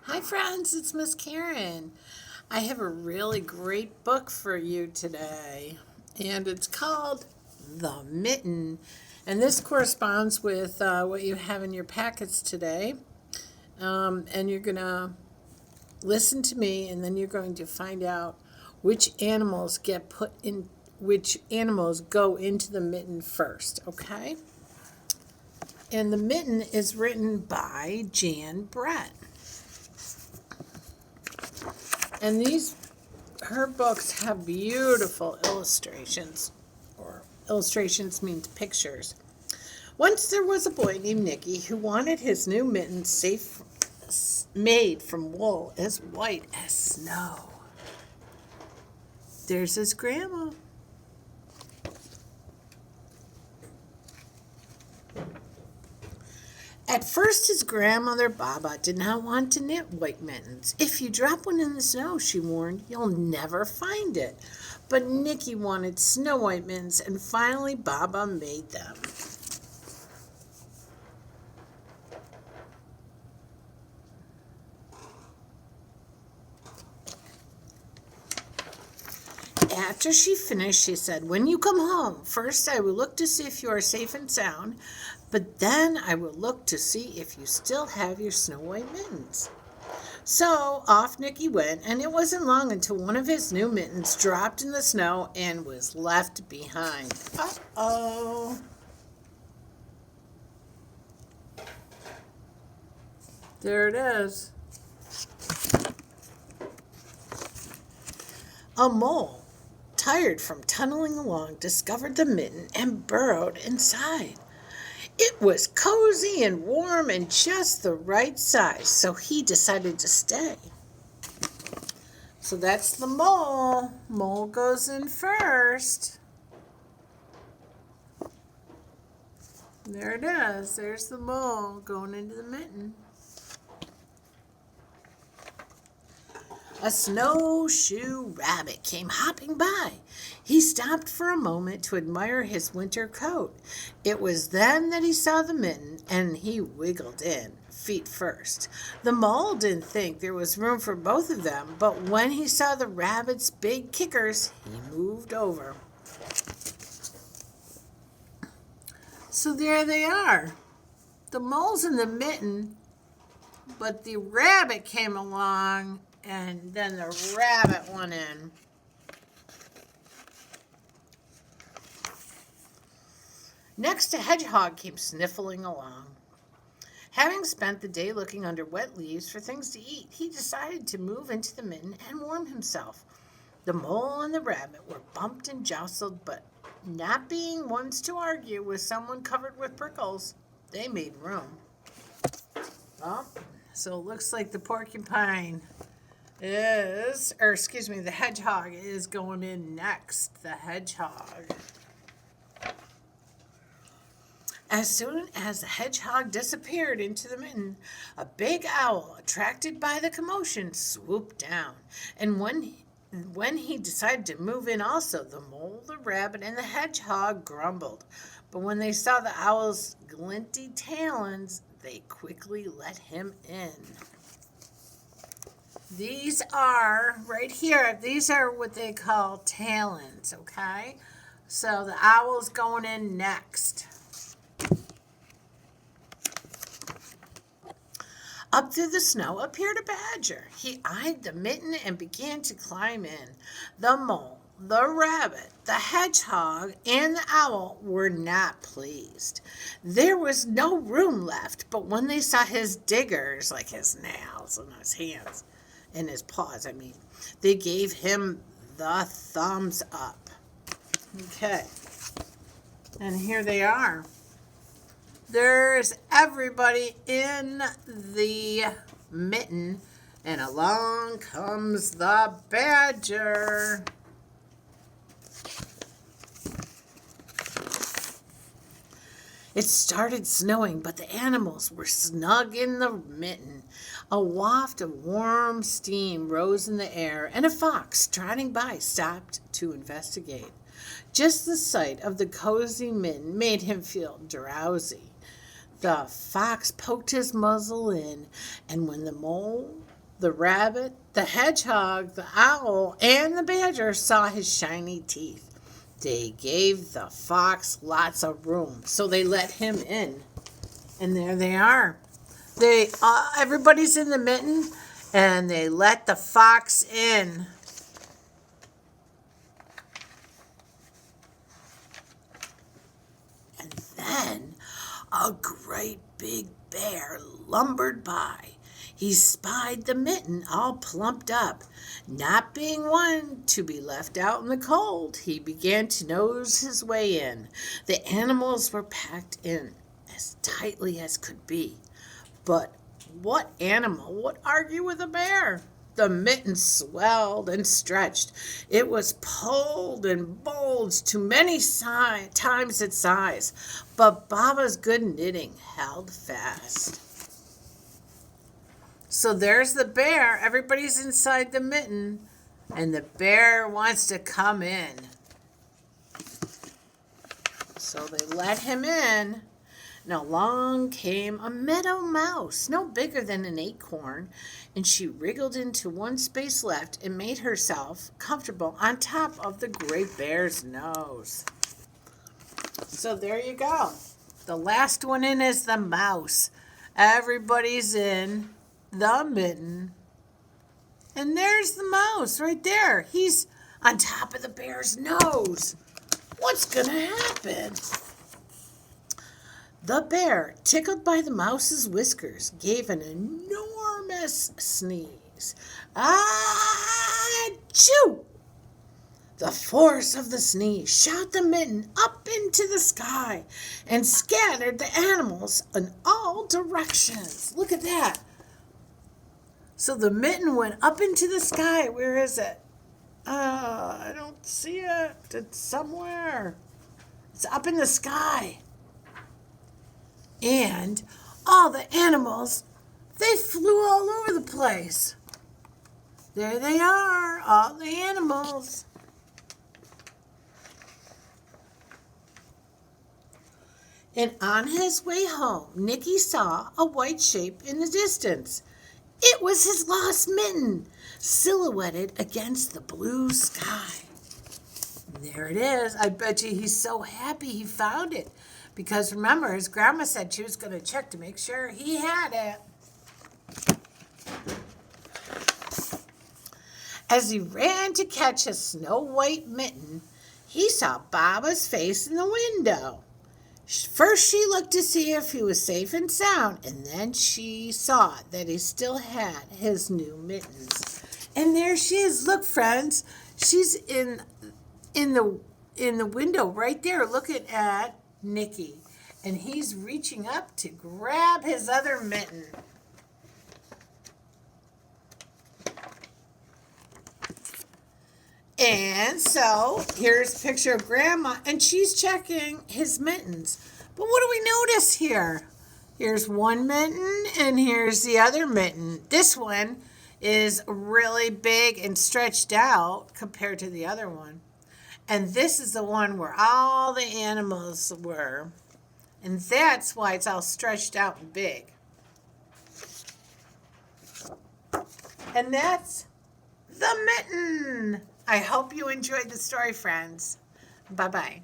Hi, friends, it's Miss Karen. I have a really great book for you today, and it's called The Mitten. And this corresponds with what you have in your packets today. And you're going to listen to me, and then you're going to find out which animals which animals go into the mitten first, okay? And The Mitten is written by Jan Brett. And her books have beautiful illustrations, or illustrations means pictures. Once there was a boy named Nicky who wanted his new mittens made from wool as white as snow. There's his grandma. At first, his grandmother, Baba, did not want to knit white mittens. If you drop one in the snow, she warned, you'll never find it. But Nicky wanted snow white mittens, and finally Baba made them. After she finished, she said, when you come home, first I will look to see if you are safe and sound, but then I will look to see if you still have your snow white mittens. So off Nicky went, and it wasn't long until one of his new mittens dropped in the snow and was left behind. Uh-oh. There it is. A mole, tired from tunneling along, discovered the mitten and burrowed inside. It was cozy and warm and just the right size, so he decided to stay. So that's the mole. Mole goes in first. There it is. There's the mole going into the mitten. A snowshoe rabbit came hopping by. He stopped for a moment to admire his winter coat. It was then that he saw the mitten, and he wiggled in, feet first. The mole didn't think there was room for both of them, but when he saw the rabbit's big kickers, he moved over. So there they are. The mole's in the mitten, but the rabbit came along, and then the rabbit went in. Next, a hedgehog came sniffling along. Having spent the day looking under wet leaves for things to eat, he decided to move into the mitten and warm himself. The mole and the rabbit were bumped and jostled, but not being ones to argue with someone covered with prickles, they made room. Oh, so it looks like the porcupine the hedgehog is going in next. The hedgehog. As soon as the hedgehog disappeared into the mitten, a big owl, attracted by the commotion, swooped down. And when he decided to move in also, the mole, the rabbit, and the hedgehog grumbled. But when they saw the owl's glinty talons, they quickly let him in. These are, right here, these are what they call talons, okay? So the owl's going in next. Up through the snow appeared a badger. He eyed the mitten and began to climb in. The mole, the rabbit, the hedgehog, and the owl were not pleased. There was no room left, but when they saw his diggers, like his nails and his hands, and his paws, they gave him the thumbs up. Okay. And here they are. There's everybody in the mitten, and along comes the badger. It started snowing, but the animals were snug in the mitten. A waft of warm steam rose in the air, and a fox trotting by stopped to investigate. Just the sight of the cozy mitten made him feel drowsy. The fox poked his muzzle in, and when the mole The rabbit, the hedgehog, the owl, and the badger saw his shiny teeth. They gave the fox lots of room, so they let him in. And there they are. Everybody's in the mitten, and they let the fox in. And then a great big bear lumbered by. He spied the mitten all plumped up. Not being one to be left out in the cold, he began to nose his way in. The animals were packed in as tightly as could be. But what animal would argue with a bear? The mitten swelled and stretched. It was pulled and bulged to many times its size, but Baba's good knitting held fast. So there's the bear. Everybody's inside the mitten, and the bear wants to come in. So they let him in. And along came a meadow mouse, no bigger than an acorn, and she wriggled into one space left and made herself comfortable on top of the great bear's nose. So there you go. The last one in is the mouse. Everybody's in the mitten. And there's the mouse right there. He's on top of the bear's nose. What's going to happen? The bear, tickled by the mouse's whiskers, gave an enormous sneeze. Achoo! The force of the sneeze shot the mitten up into the sky and scattered the animals in all directions. Look at that. So the mitten went up into the sky. Where is it? I don't see it. It's somewhere. It's up in the sky. And all the animals, they flew all over the place. There they are, all the animals. And on his way home, Nicky saw a white shape in the distance. It was his lost mitten, silhouetted against the blue sky. There it is. I bet you he's so happy he found it. Because remember, his grandma said she was going to check to make sure he had it. As he ran to catch his snow-white mitten, he saw Baba's face in the window. First she looked to see if he was safe and sound, and then she saw that he still had his new mittens. And there she is. Look, friends, she's in the window right there looking at Nicky, and he's reaching up to grab his other mitten. And so here's a picture of Grandma, and she's checking his mittens. But what do we notice here? Here's one mitten, and here's the other mitten. This one is really big and stretched out compared to the other one. And this is the one where all the animals were. And that's why it's all stretched out and big. And that's the mitten. I hope you enjoyed the story, friends. Bye-bye.